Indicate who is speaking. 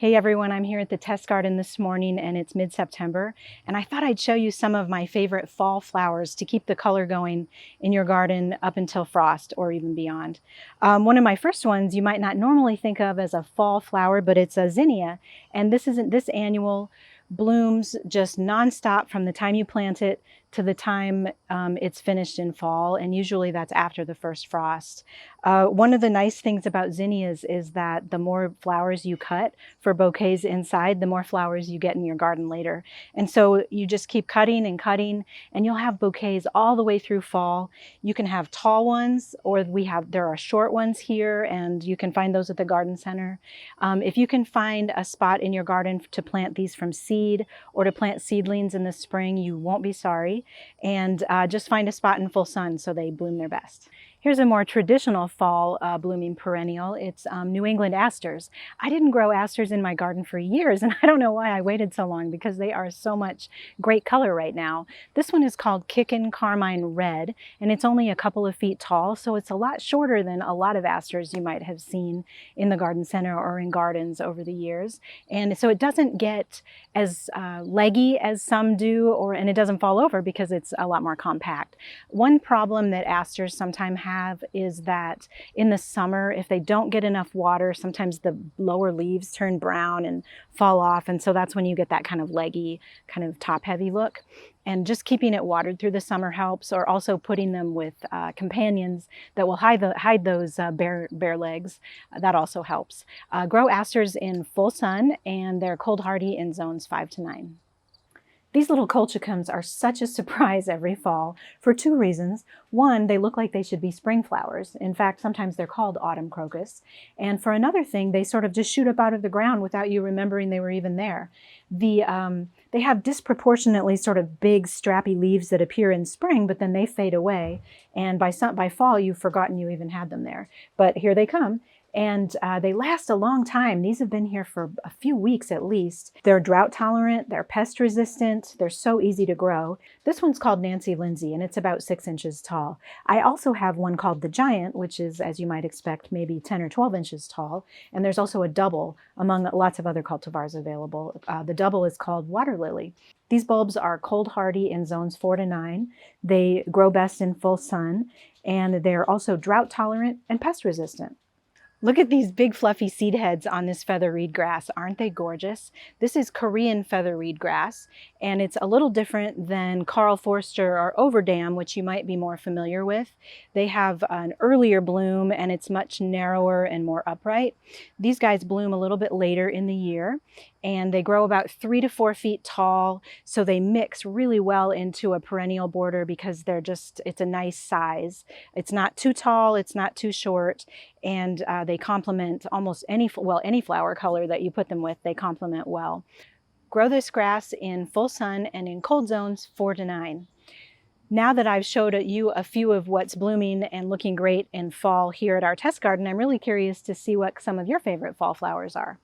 Speaker 1: Hey everyone, I'm here at the test garden this morning and it's mid-September, and I thought I'd show you some of my favorite fall flowers to keep the color going in your garden up until frost or even beyond. One of my first ones you might not normally think of as a fall flower, but it's a zinnia, and this annual blooms just nonstop from the time you plant it to the time it's finished in fall, and usually that's after the first frost. One of the nice things about zinnias is that the more flowers you cut for bouquets inside, the more flowers you get in your garden later. And so you just keep cutting and cutting, and you'll have bouquets all the way through fall. You can have tall ones, or there are short ones here, and you can find those at the garden center. If you can find a spot in your garden to plant these from seed or to plant seedlings in the spring, you won't be sorry. And just find a spot in full sun so they bloom their best. Here's a more traditional fall blooming perennial. It's New England Asters. I didn't grow asters in my garden for years, and I don't know why I waited so long because they are so much great color right now. This one is called Kickin' Carmine Red, and it's only a couple of feet tall, so it's a lot shorter than a lot of asters you might have seen in the garden center or in gardens over the years. And so it doesn't get as leggy as some do, and it doesn't fall over because it's a lot more compact. One problem that asters sometimes have is that in the summer, if they don't get enough water, sometimes the lower leaves turn brown and fall off, and so that's when you get that kind of leggy, kind of top-heavy look. And just keeping it watered through the summer helps, or also putting them with companions that will hide those bare legs. That also helps. Grow asters in full sun, and they're cold hardy in zones 5 to 9. These little colchicums are such a surprise every fall for two reasons. One, they look like they should be spring flowers. In fact, sometimes they're called autumn crocus. And for another thing, they sort of just shoot up out of the ground without you remembering they were even there. They have disproportionately sort of big, strappy leaves that appear in spring, but then they fade away. And by fall, you've forgotten you even had them there. But here they come. And they last a long time. These have been here for a few weeks at least. They're drought tolerant, they're pest resistant, they're so easy to grow. This one's called Nancy Lindsay, and it's about 6 inches tall. I also have one called the Giant, which is, as you might expect, maybe 10 or 12 inches tall. And there's also a double among lots of other cultivars available. The double is called Water Lily. These bulbs are cold hardy in zones 4 to 9. They grow best in full sun, and they're also drought tolerant and pest resistant. Look at these big fluffy seed heads on this feather reed grass. Aren't they gorgeous? This is Korean feather reed grass, and it's a little different than Karl Forster or Overdam, which you might be more familiar with. They have an earlier bloom, and it's much narrower and more upright. These guys bloom a little bit later in the year, and they grow about 3 to 4 feet tall, so they mix really well into a perennial border because it's a nice size. It's not too tall, it's not too short, and they complement almost any flower color that you put them with, they complement well. Grow this grass in full sun and in cold zones 4 to 9. Now that I've showed you a few of what's blooming and looking great in fall here at our test garden, I'm really curious to see what some of your favorite fall flowers are.